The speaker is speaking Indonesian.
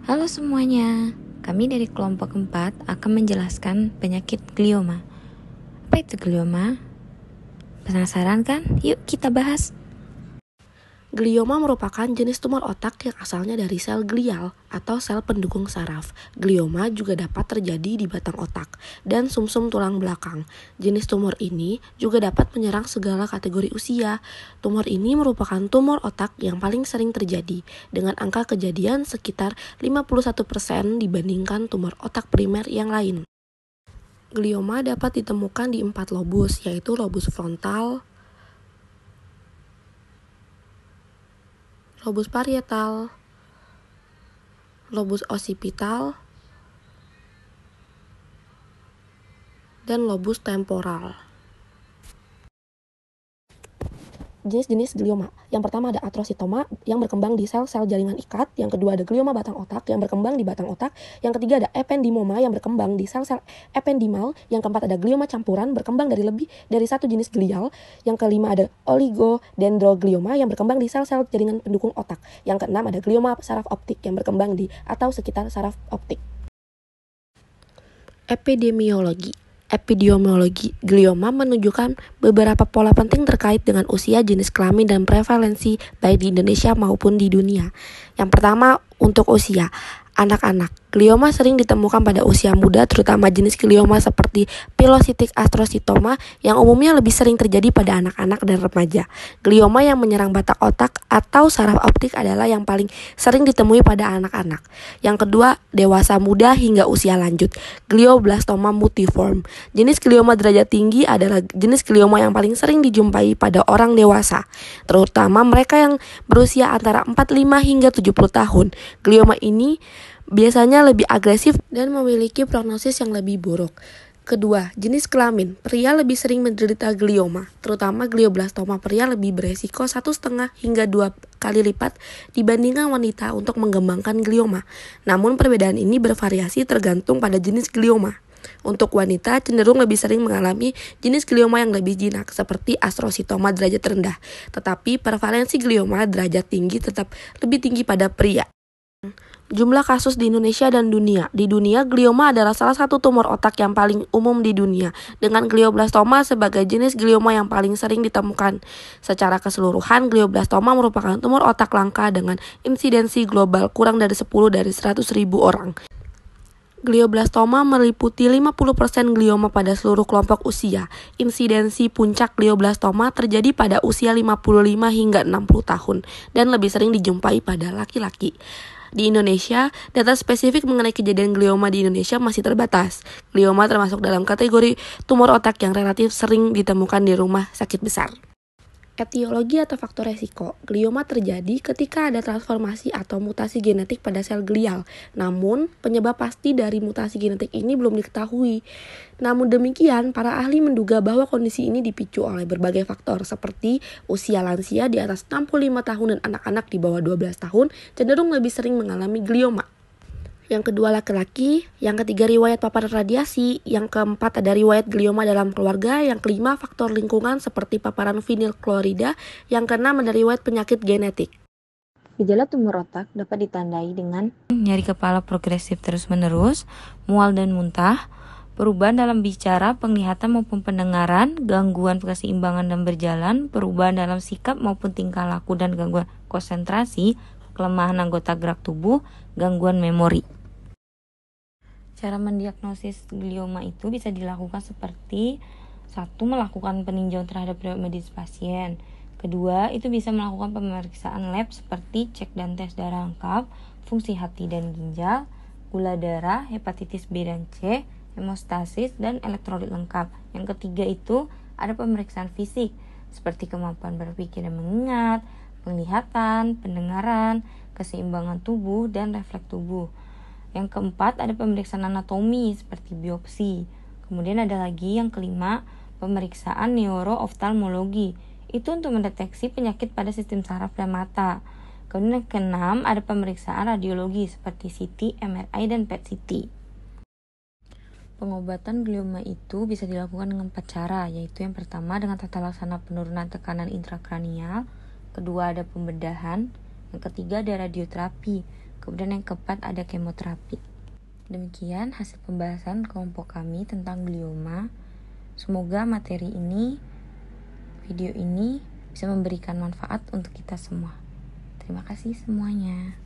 Halo semuanya, kami dari kelompok 4 akan menjelaskan penyakit glioma. Apa itu glioma? Penasaran kan? Yuk kita bahas. Glioma merupakan jenis tumor otak yang asalnya dari sel glial atau sel pendukung saraf. Glioma juga dapat terjadi di batang otak dan sumsum tulang belakang. Jenis tumor ini juga dapat menyerang segala kategori usia. Tumor ini merupakan tumor otak yang paling sering terjadi dengan angka kejadian sekitar 51% dibandingkan tumor otak primer yang lain. Glioma dapat ditemukan di 4 lobus, yaitu lobus frontal, lobus parietal, lobus occipital, dan lobus temporal. Jenis-jenis glioma. Yang pertama ada atrositoma yang berkembang di sel-sel jaringan ikat. Yang kedua ada glioma batang otak yang berkembang di batang otak. Yang ketiga ada ependimoma yang berkembang di sel-sel ependimal. Yang keempat ada glioma campuran berkembang dari lebih dari satu jenis glial. Yang kelima ada oligodendroglioma yang berkembang di sel-sel jaringan pendukung otak. Yang keenam ada glioma saraf optik yang berkembang di atau sekitar saraf optik. Epidemiologi glioma menunjukkan beberapa pola penting terkait dengan usia, jenis kelamin, dan prevalensi baik di Indonesia maupun di dunia. Yang pertama, untuk usia. Anak-anak. Glioma sering ditemukan pada usia muda, terutama jenis glioma seperti pilocytic astrositoma yang umumnya lebih sering terjadi pada anak-anak dan remaja. Glioma yang menyerang batak otak atau saraf optik adalah yang paling sering ditemui pada anak-anak. Yang kedua, dewasa muda hingga usia lanjut. Glioblastoma multiforme. Jenis glioma derajat tinggi adalah jenis glioma yang paling sering dijumpai pada orang dewasa, terutama mereka yang berusia antara 45 hingga 70 tahun. Glioma ini biasanya lebih agresif dan memiliki prognosis yang lebih buruk. Kedua, jenis kelamin. Pria lebih sering menderita glioma, terutama glioblastoma pria lebih beresiko 1,5 hingga 2 kali lipat dibandingkan wanita untuk mengembangkan glioma. Namun perbedaan ini bervariasi tergantung pada jenis glioma. Untuk wanita cenderung lebih sering mengalami jenis glioma yang lebih jinak seperti astrositoma derajat rendah, tetapi prevalensi glioma derajat tinggi tetap lebih tinggi pada pria. Jumlah kasus di Indonesia dan dunia. Di dunia, glioma adalah salah satu tumor otak yang paling umum di dunia, dengan glioblastoma sebagai jenis glioma yang paling sering ditemukan. Secara keseluruhan, glioblastoma merupakan tumor otak langka dengan insidensi global kurang dari 10 dari 100.000 orang. Glioblastoma meliputi 50% glioma pada seluruh kelompok usia. Insidensi puncak glioblastoma terjadi pada usia 55 hingga 60 tahun dan lebih sering dijumpai pada laki-laki. Di Indonesia, data spesifik mengenai kejadian glioma di Indonesia masih terbatas. Glioma termasuk dalam kategori tumor otak yang relatif sering ditemukan di rumah sakit besar. Etiologi atau faktor resiko. Glioma terjadi ketika ada transformasi atau mutasi genetik pada sel glial. Namun, penyebab pasti dari mutasi genetik ini belum diketahui. Namun demikian, para ahli menduga bahwa kondisi ini dipicu oleh berbagai faktor seperti usia lansia di atas 65 tahun dan anak-anak di bawah 12 tahun cenderung lebih sering mengalami glioma. Yang kedua laki-laki, yang ketiga riwayat paparan radiasi, yang keempat ada riwayat glioma dalam keluarga, yang kelima faktor lingkungan seperti paparan vinilklorida, yang keenam ada riwayat penyakit genetik. Gejala tumor otak dapat ditandai dengan nyeri kepala progresif terus-menerus, mual dan muntah, perubahan dalam bicara, penglihatan maupun pendengaran, gangguan keseimbangan dan berjalan, perubahan dalam sikap maupun tingkah laku dan gangguan konsentrasi, kelemahan anggota gerak tubuh, gangguan memori. Cara mendiagnosis glioma itu bisa dilakukan seperti 1. Melakukan peninjauan terhadap riwayat medis pasien. Kedua, itu bisa melakukan pemeriksaan lab seperti cek dan tes darah lengkap, fungsi hati dan ginjal, gula darah, hepatitis B dan C, hemostasis, dan elektrolit lengkap. Yang ketiga itu ada pemeriksaan fisik seperti kemampuan berpikir dan mengingat, penglihatan, pendengaran, keseimbangan tubuh, dan refleks tubuh. Yang keempat ada pemeriksaan anatomi seperti biopsi. Kemudian ada lagi yang kelima, pemeriksaan neurooftalmologi. Itu untuk mendeteksi penyakit pada sistem saraf dan mata. Kemudian yang keenam ada pemeriksaan radiologi seperti CT, MRI, dan PET-CT. Pengobatan glioma itu bisa dilakukan dengan 4 cara, yaitu yang pertama dengan tata laksana penurunan tekanan intrakranial, kedua ada pembedahan, yang ketiga ada radioterapi, Kemudian yang keempat ada kemoterapi. Demikian hasil pembahasan kelompok kami tentang glioma. Semoga video ini bisa memberikan manfaat untuk kita semua. Terima kasih semuanya.